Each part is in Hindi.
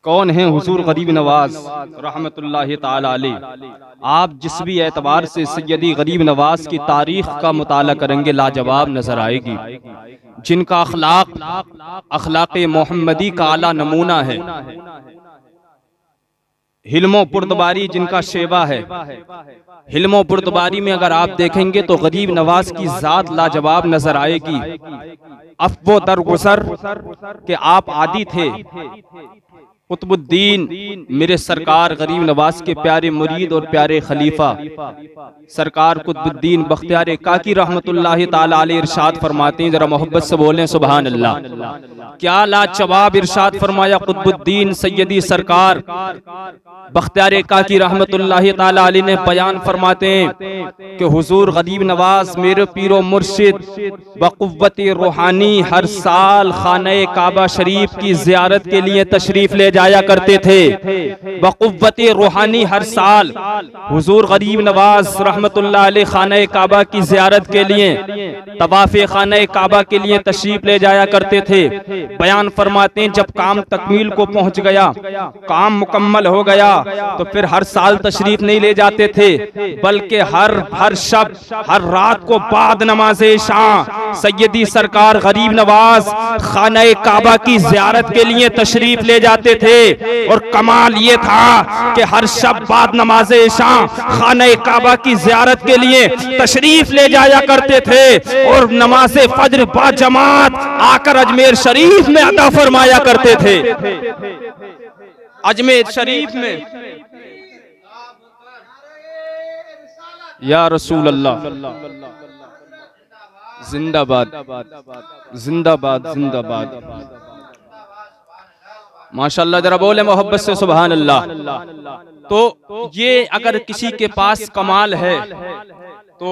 कौन है हुजूर गरीब नवाज रहमतुल्लाहि ताला अलैह। आप जिस भी एतबार से सैयदी गरीब नवाज की तारीख का मुताला करेंगे लाजवाब नजर आएगी। जिनका अखलाक मोहम्मदी का आला नमूना है, हिल्मो पुर्तबारी जिनका शेवा है। हिल्मो पुर्तबारी में अगर आप देखेंगे तो गरीब नवाज की जात लाजवाब नजर आएगी। अफ़्वो दरगुजर के आप आदी थे। कुतुबुद्दीन मेरे सरकार गरीब नवाज के प्यारे मुरीद और प्यारे खलीफा सरकार कुतुबुद्दीन बख्तियार काकी रहमतुल्लाहि ताला अलैह इरशाद फरमाते हैं, जरा मोहब्बत से बोलें सुभान अल्लाह। क्या लाजवाब इरशाद फरमाया कुतुबुद्दीन सैयदी सरकार बख्तियार काकी रहमतुल्लाहि ताला अलैह ने बयान फरमाते हैं कि हुजूर गरीब नवाज मेरे पीरो मुर्शिद बक़ुव्वत रूहानी हर साल खाने काबा शरीफ की ज़ियारत के लिए तशरीफ ले जाया करते थे। बक़ुव्वत रूहानी हर साल हुजूर गरीब नवाज रहमतुल्लाह अलैह खाने काबा की ज़ियारत के लिए तवाफ़े खाने काबा के लिए तशरीफ ले जाया करते थे। बयान फरमाते हैं जब काम तकमील को पहुंच गया, काम मुकम्मल हो गया तो फिर हर साल तशरीफ नहीं ले जाते थे, बल्कि हर शब हर रात को बाद नमाज़े शाम सैयदी सरकार गरीब नवाज खाने काबा की ज़ियारत के लिए तशरीफ ले जाते थे। और कमाल ये था कि हर शब बाद नमाज़े शाम खाने काबा की ज़ियारत के लिए तशरीफ ले जाया करते थे और नमाज़े फज्र बा जमात आकर अजमेर शरीफ में अता फरमाया करते थे। अजमेर शरीफ में या रसूल अल्लाह जिंदाबाद जिंदाबाद जिंदाबाद माशाअल्लाह, जरा बोले मोहब्बत से सुभान अल्लाह। तो ये अगर किसी के पास कमाल है तो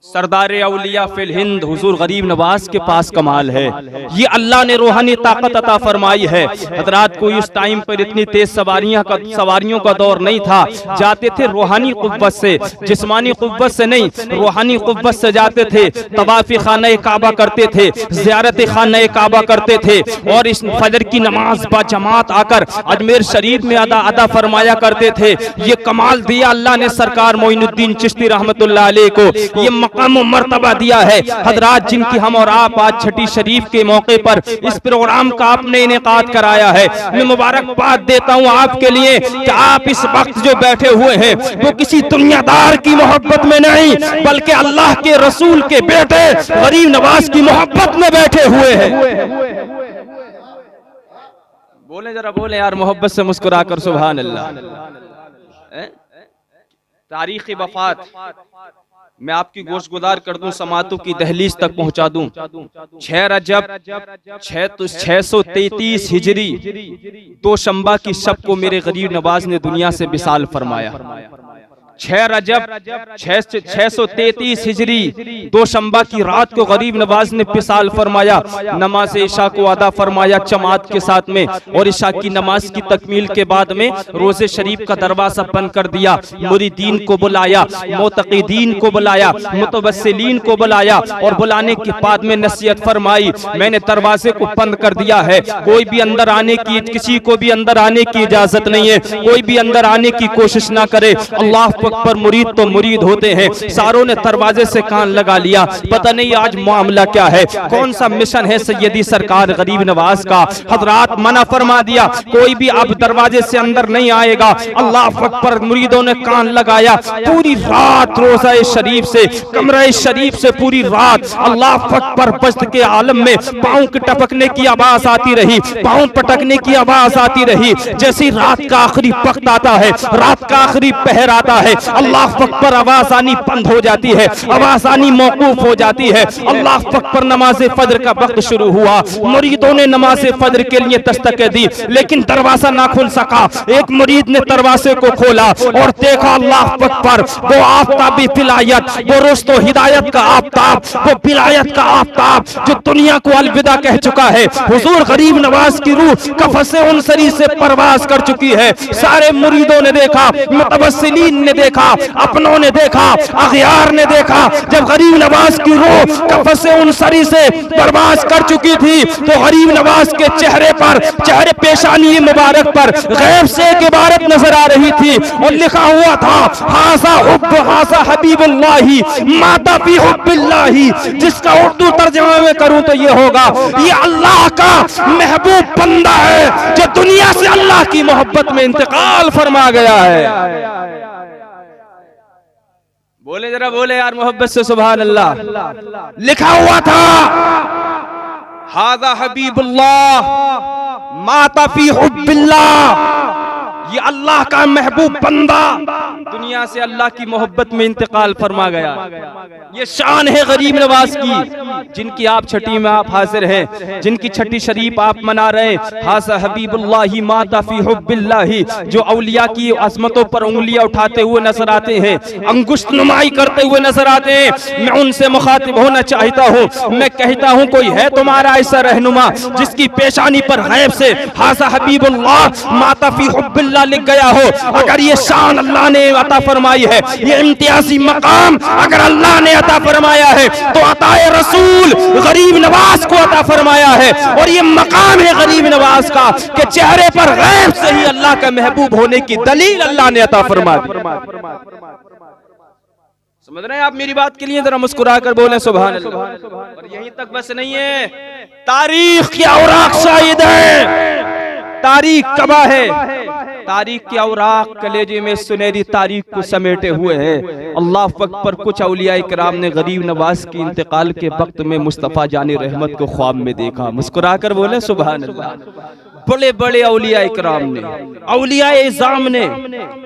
सरदार औलिया फिल हिंद हुजूर गरीब नवाज के पास कमाल है। ये अल्लाह ने ताकत अता फरमाई है। हजरात को इस टाइम पर इतनी तेज सवारियों का दौर नहीं था। जाते थे रूहानी कुव्वत से, जिस्मानी कुव्वत से नहीं, रूहानी कुव्वत से जाते थे। तवाफ़ी खाना काबा करते थे, ज़ियारत खाना काबा करते थे और इस फजर की नमाज बा जमात आकर अजमेर शरीफ में अदा फरमाया करते थे। ये कमाल दिया अल्लाह ने सरकार मोइनुद्दीन चिश्ती रहमतुल्लाह अलैह को, ये मकाम मर्तबा दिया है। हजरात जिनकी हम और आप आज छठी शरीफ के मौके पर इस प्रोग्राम का आपने इनेकाद कराया है, मैं मुबारकबाद देता हूँ आपके लिए कि आप इस वक्त जो बैठे हुए हैं वो किसी दुनियादार की मोहब्बत में नहीं बल्कि अल्लाह के रसूल के बेटे गरीब नवाज की मोहब्बत में बैठे हुए हैं। बोले जरा बोले यार मोहब्बत से मुस्कुरा कर सुभान अल्लाह। तारीख़ वफ़ात मैं आपकी गोशगुजार कर दूं, समातों की दहलीज तक पहुंचा दूं। 6 रजब 633 हिजरी 2 शंबा की शब को मेरे गरीब नवाज ने दुनिया से विसाल फरमाया। 6 रजब 633 हिजरी 2 शंबा की रात को गरीब नवाज ने विसाल फरमाया। नमाज इशा को अदा फरमाया जमात के साथ में और इशा की नमाज की तकमील के बाद में रोजे शरीफ का दरवाजा बंद कर दिया। मुरीदीन को बुलाया, मोतक़ीदीन को बुलाया, मुतवस्सिलीन को बुलाया और बुलाने के बाद में नसीहत फरमाई, मैंने दरवाजे को बंद कर दिया है, कोई भी अंदर आने की, किसी को भी अंदर आने की इजाजत नहीं है, कोई भी अंदर आने की कोशिश ना करे। अल्लाह पर मुरीद तो मुरीद होते हैं। सारों ने दरवाजे से कान लगा लिया, पता नहीं आज मामला क्या है, कौन सा मिशन है सैयदी सरकार गरीब नवाज का। हजरात मना फरमा दिया, कोई भी अब दरवाजे से अंदर नहीं आएगा। अल्लाह पर मुरीदों ने कान लगाया। पूरी रात रोज़ा शरीफ से, कमरा शरीफ से पूरी रात अल्लाह पर बस्त के आलम में पाँव के टपकने की आवाज आती रही, पाँव पटकने की आवाज आती रही। जैसी रात का आखिरी वक्त आता है, रात का आखिरी पहर आता है, अल्लाह पर आवाज आनी बंद हो जाती है, आवाज आनी मौकूफ हो जाती है। अल्लाह पर नमाज फजर का वक्त शुरू हुआ। मुरीदों ने नमाज फजर के लिए दस्तकें दी लेकिन दरवाजा ना खुल सका। एक मुरीद ने दरवाजे को खोला और देखा अल्लाह पर वो आफ्ताबी विलायत, वो रुश्तो हिदायत का आफ्ताब, वो विलायत का आफ्ताब जो दुनिया को अलविदा कह चुका है। हुजूर गरीब नवाज की रूह कफ़स-ए-उनसरी से परवाज कर चुकी है। सारे मुरीदों ने देखा, मुतवस्सिलीन ने देखा, अपनों ने देखा, अखियार ने देखा। जब गरीब नवाज की रूह कफ़स उन सरी से बर्बाद कर चुकी थी तो गरीब नवाज के चेहरे पर, चेहरे पेशानी मुबारक पर गैब से एक इबारत नजर आ रही थी और लिखा हुआ था हासा हुब्ब हासा हबीबुल्लाही माता फी हुब्बिल्लाही, जिसका उर्दू तर्जुमा में करूं तो ये होगा, ये अल्लाह का महबूब बंदा है जो दुनिया से अल्लाह की मोहब्बत में इंतकाल फरमा गया है। बोले जरा, बोले यार मोहब्बत से सुभान अल्लाह। लिखा हुआ था हाज़ा हबीबुल्लाह माता फी हुब्बिल्लाह, ये अल्लाह का महबूब बंदा दुनिया से अल्लाह की मोहब्बत में इंतकाल फरमा गया। ये शान है गरीब नवाज की, जिनकी आप छठी में आप हाजिर हैं, जिनकी छठी शरीफ आप मना रहे हैं। हाज़ा हबीबुल्लाही माता फी हुब्बिल्लाही, जो औलिया की अज़मतों पर उंगलियां उठाते हुए नजर आते हैं, अंगुष्ठ नुमाई करते हुए नजर आते हैं। मैं उनसे मुखातिब होना चाहता हूँ। मैं कहता हूँ कोई है तुम्हारा ऐसा रहनुमा जिसकी पेशानी पर गैब से हाज़ा हबीबुल्लाह माता फी हुब्बिल्लाह लिख गया हो? अगर ये शान अल्लाह ने अता फरमाई है, ये इम्तियाजी मकाम अगर अल्लाह ने अता फरमाया है तो अताए रसूल गरीब नवाज को अता फरमाया है। और ये मकाम है गरीब नवाज का कि चेहरे पर गैब से ही अल्लाह का महबूब होने की दलील अल्लाह ने अता फरमा दी। समझ रहे हैं आप मेरी बात के लिए? जरा मुस्कुरा कर बोले सुभान अल्लाह। और यहीं तक बस नहीं है, तारीख की औराक शाहिद है, तारीख कबा है, तारीख के औराक कलेजे में सुनहरी तारीख को समेटे हुए हैं। अल्लाह पर कुछ औलिया किराम ने गरीब नवाज की इंतकाल के वक्त में मुस्तफ़ा जानी रहमत को ख्वाब में देखा। मुस्कुरा कर बोले सुभान अल्लाह। बड़े बड़े औलिया इकराम ने, औलिया इज़ाम ने,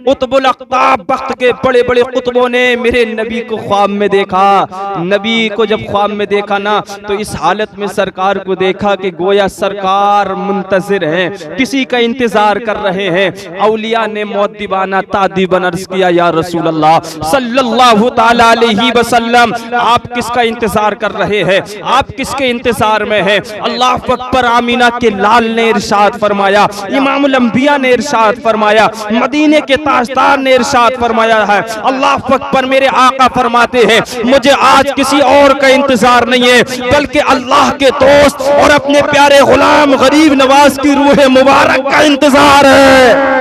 कुतुबुल अक़ताब वक्त के बड़े बड़े कुतुबों ने मेरे नबी को ख्वाब में देखा। नबी को जब ख्वाब में देखा ना तो इस हालत में सरकार को देखा कि गोया सरकार मुंतज़िर हैं, किसी का इंतजार कर रहे हैं। औलिया ने मुअद्दिबाना तादीबन अर्ज़ किया, या रसूल अल्लाह सल्लल्लाहु तआला अलैहि वसल्लम, आप किसका इंतजार कर रहे हैं? आप किसके इंतजार में हैं? अल्लाह अकबर। आमीना के लाल ने इरशाद फरमाया, इमामुल अंबिया ने इरशाद फरमाया, मदीने के ताजदार ने इरशाद फरमाया है। अल्लाह अकबर। मेरे आका फरमाते हैं मुझे आज किसी और का इंतजार नहीं है बल्कि अल्लाह के दोस्त और अपने प्यारे गुलाम गरीब नवाज की रूह मुबारक का इंतजार है।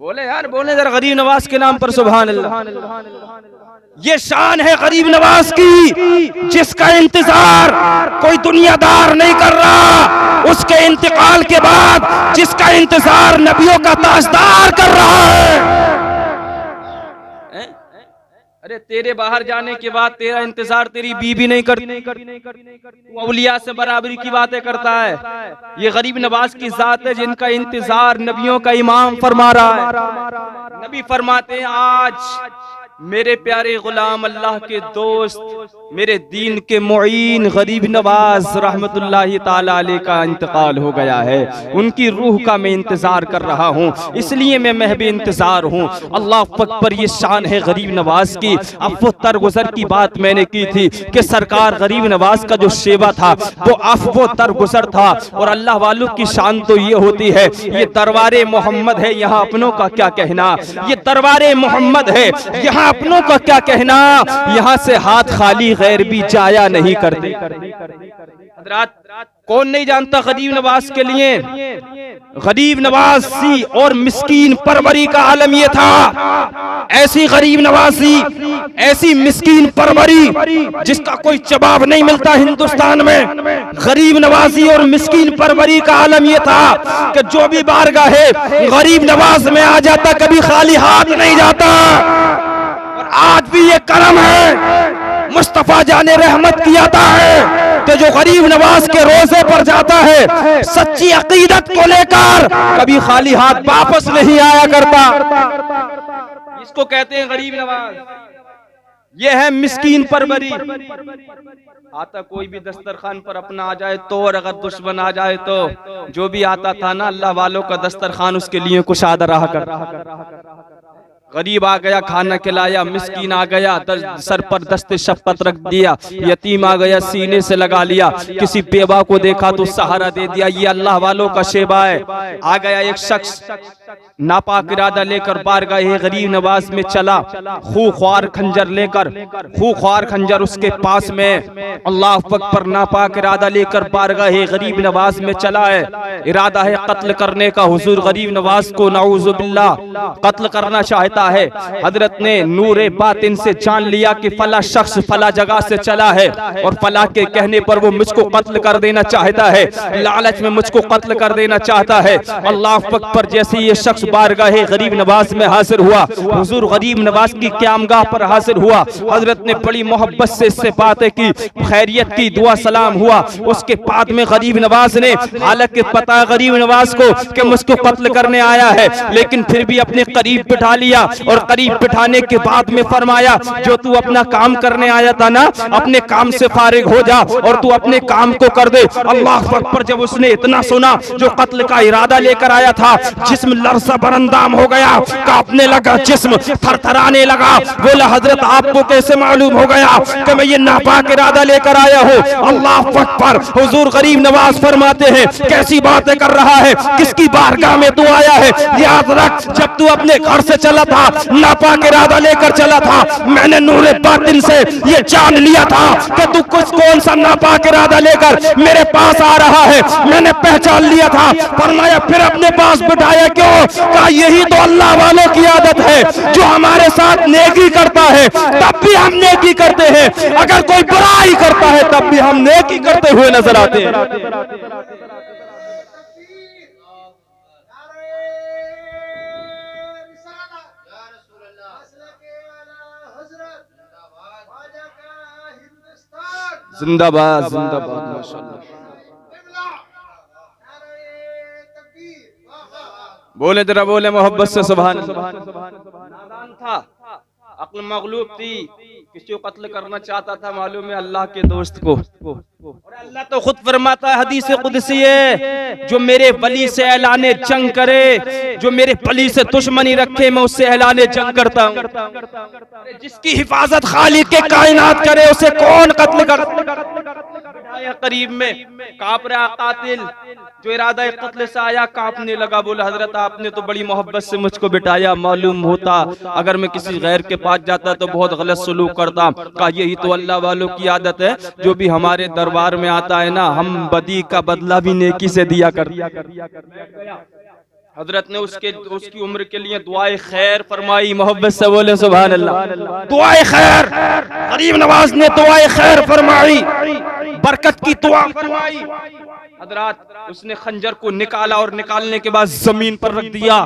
बोले यार, बोले जरा गरीब नवाज के नाम पर सुभान अल्लाह। ये शान है गरीब नवाज की जिसका इंतजार कोई दुनियादार नहीं कर रहा, उसके इंतकाल के बाद जिसका इंतजार नबियों का ताजदार कर रहा है। अरे तेरे बाहर जाने के बाद तेरा इंतजार तेरी बीबी नहीं करती, औलिया से बराबरी की बातें करता है। ये गरीब नवाज की जात है जिनका इंतजार नबियों का इमाम फरमा रहा है। नबी फरमाते हैं आज मेरे प्यारे गुलाम अल्लाह के दोस्त मेरे दीन के मुईन गरीब नवाज रहमतुल्लाहि ताला अलैह का इंतकाल हो गया है। उनकी रूह का मैं इंतजार कर रहा हूँ, इसलिए मैं भी इंतजार हूँ। अल्लाह अकबर। ये शान है गरीब नवाज की। अब वो तरगुजर की बात मैंने की थी कि सरकार गरीब नवाज का जो शेवा था वो वो तरगुजर था। और अल्लाह वालों की शान तो ये होती है, ये दरबारे मोहम्मद है, यहाँ अपनों का क्या कहना। ये दरबारे मोहम्मद है, यहाँ अपनों का क्या कहना। यहाँ से हाथ खाली गैर भी जाया नहीं करते। हज़रात कौन नहीं जानता गरीब नवाज के लिए? गरीब नवाजी और मिस्कीन परवरी का आलम ये था। ऐसी गरीब नवाजी, ऐसी मिस्कीन परवरी जिसका कोई जवाब नहीं मिलता हिंदुस्तान में। गरीब नवाजी और मिस्कीन परवरी का आलम ये था कि जो भी बारगाहे गरीब नवाज में आ जाता कभी खाली हाथ नहीं जाता। और आज भी ये करम है, मुस्तफा जाने रहमत की अता है कि जो गरीब नवाज के रोजे पर जाता है सच्ची अकीदत को लेकर कभी खाली हाथ वापस नहीं आया करता। इसको कहते हैं गरीब नवाज। ये है मिस्कीन परवरी। आता कोई भी दस्तरखान पर अपना आ जाए तो, और अगर दुश्मन आ जाए तो जो भी आता था ना अल्लाह वालों का दस्तरखान उसके लिए कुशादा रहा कर। गरीब आ गया खाना खिलाया, मिस्कीन आ गया सर पर दस्ते शफकत रख दिया, यतीम आ गया सीने से लगा लिया, किसी बेवा को देखा तो सहारा दे दिया। ये अल्लाह वालों का शेबा है। आ गया एक शख्स नापाक इरादा लेकर बारगाह गरीब नवाज में चला, खूंखार खंजर लेकर, खूंखार खंजर उसके पास में, अल्लाह अकबर, नापाक इरादा लेकर बारगाह गरीब नवाज में चला है, इरादा है कत्ल करने का। हुजूर गरीब नवाज को नाऊज़ु बिल्लाह कत्ल करना चाहता है। हजरत ने नूरे बातिन से जान लिया कि फला शख्स फला जगह से चला है और फला के कहने पर वो मुझको कत्ल कर देना चाहता है, लालच में मुझको कत्ल कर देना चाहता है। अल्लाह अकबर, जैसे ये शख्स बारगाह गरीब नवाज में हाजिर हुआ, हुजूर गरीब नवाज की क़यामगाह पर हाजिर हुआ, हजरत ने बड़ी मोहब्बत से इससे बातें की, खैरियत की, दुआ सलाम हुआ। उसके बाद में गरीब नवाज ने, हालांकि पता है गरीब नवाज को कि मुझको कत्ल करने आया है, लेकिन फिर भी अपने करीब बिठा लिया और करीब बिठाने के बाद में फरमाया, जो तू अपना काम करने आया था ना, अपने काम से फारिग हो जा और तू अपने काम को कर दे। अल्लाह अकबर, जब उसने इतना सुना, जो कत्ल का इरादा लेकर आया था, जिस्म लरसा बरंदाम हो गया, कांपने लगा, जिस्म थरथराने लगा। बोला, हजरत आपको कैसे मालूम हो गया कि मैं ये नापाक इरादा लेकर आया हूँ? अल्लाह अकबर। हुजूर गरीब नवाज फरमाते हैं, कैसी बातें कर रहा है, किसकी बारगाह में तू आया है? याद रख, जब तू अपने घर से चला था, नापाक इरादा लेकर चला था, मैंने नूरे बातिन से ये जान लिया था कि तू कुछ कौन सा नापाक इरादा लेकर मेरे पास आ रहा है, मैंने पहचान लिया था। फरमाया, फिर अपने पास बिठाया क्यों? कहा, यही तो अल्लाह वालों की आदत है, जो हमारे साथ नेकी करता है तब भी हम नेकी करते हैं, अगर कोई बुराई करता है तब भी हम नेकी करते हुए नजर आते हैं। जिंदाबाद जिंदाबाद, माशाअल्लाह। बोले जरा, बोले मोहब्बत से सुभान अल्लाह। नादान था, अक्ल मगलूब थी, किसी को कत्ल करना चाहता था, मालूम है अल्लाह के दोस्त को। और अल्लाह तो खुद फरमाता है, हदीस कुदसी है, जो मेरे वली से ऐलाने जंग करे, जो मेरे वली से दुश्मनी रखे, मैं उससे ऐलाने जंग करता हूँ। जिसकी हिफाजत खालिक के कायनात करे, उसे कौन कत्ल कर? करीब में कांप रहा कातिल, जो इरादा कत्ल से आया, कांपने लगा। बोला, हजरत आपने तो बड़ी मोहब्बत से मुझको बिठाया, मालूम होता अगर मैं किसी गैर के पास जाता तो बहुत गलत सलूक करता। कहा, यही तो अल्लाह वालों की आदत है, जो भी हमारे दरबार में आता है ना, हम बदी का बदला भी नेकी से दिया कर। हजरत ने उसकी उम्र के लिए दुआए खैर फरमाई। मोहब्बत से बोले सुभान अल्लाह। दुआए खैर, गरीब नवाज ने दुआए खैर फरमाई, बरकत की दुआ फरमाई। हजरत, उसने खंजर को निकाला और निकालने के बाद जमीन पर रख दिया।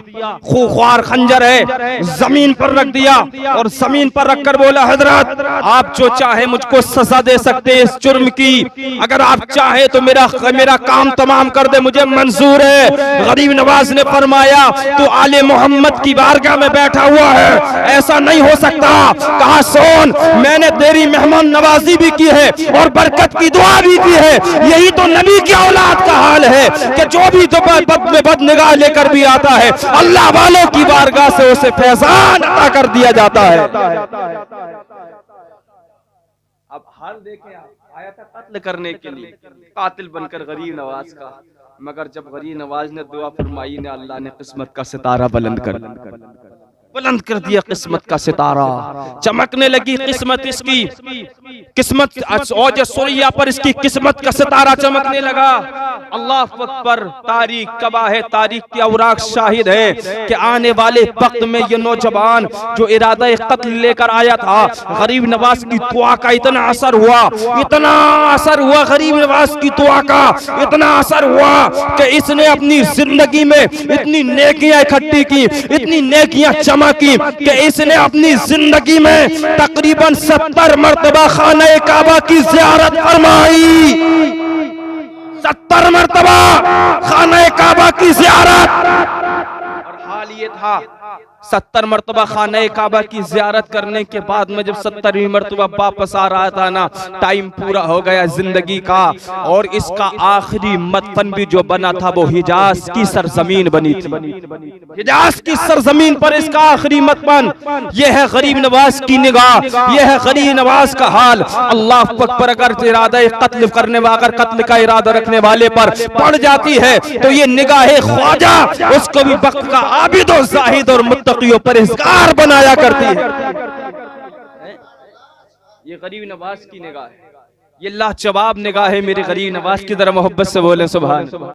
खूंखार खंजर है, जमीन पर रख दिया और जमीन पर रखकर बोला, हजरत आप जो चाहे मुझको सजा दे सकते हैं इस जुर्म की, अगर आप चाहे तो मेरा काम तमाम कर दे, मुझे मंजूर है। गरीब नवाज ने फरमाया, तो आले मोहम्मद की बारगाह में बैठा हुआ है, ऐसा नहीं हो सकता। कहा, सुन, मैंने तेरी मेहमान नवाजी भी की है और बरकत की दुआ भी की है। यही तो नबी की औलाद का हाल है कि जो भी बद निगाह लेकर भी आता है, अल्लाह वालों की बारगाह से उसे फैजान अता कर दिया जाता है। अब हाल देखें, आया था कत्ल करने के लिए, कातिल बनकर गरीब नवाज का, मगर जब गरीब नवाज ने दुआ फरमाई ने, अल्लाह ने किस्मत का सितारा बुलंद कर दिया। किस्मत का सितारा चमकने लगी। किस्मत इसकी, किस्मत औज सुरैया पर इसकी किस्मत का सितारा चमकने लगा। अल्लाह अकबर। तारीख गवाह है, तारीख की औराक शाहिद है कि आने वाले वक्त में ये नौजवान जो इरादा कत्ल लेकर आया था, गरीब नवाज की दुआ का इतना असर हुआ, इतना असर हुआ गरीब नवाज की दुआ का, इतना असर हुआ कि इसने अपनी जिंदगी में इतनी नेकियां इकट्ठी की, इतनी नेकियां जमा की कि इसने अपनी जिंदगी में तकरीबन 70 मरतबा खाने काबा की ज़ियारत फरमाई। 70 मरतबा खाने काबा की ज़ियारत। और हाल ये था 70 मरतबा खाने काबा की जियारत करने के बाद में जब 70वीं मरतबा वापस आ रहा था ना, टाइम पूरा हो गया जिंदगी का, और इसका आखिरी मदफन भी जो बना था वो हिजाज की सरजमीन बनी थी। हिजाज की सरजमीन पर इसका आखिरी मदफन। यह है गरीब नवाज की निगाह, यह है गरीब नवाज का हाल। अल्लाह पर अगर इरादा कत्ल करने वाला, अगर कत्ल का इरादा रखने वाले पर पड़ जाती है तो ये निगाहे ख्वाजा उसको भी वक्त का आबिद और जाहिद और मुत्तकी और परहेजगार बनाया करती है। ये गरीब नवाज की निगाह है, ये लाजवाब निगाह है मेरे गरीब नवाज की तरह। मोहब्बत से बोले सुभान।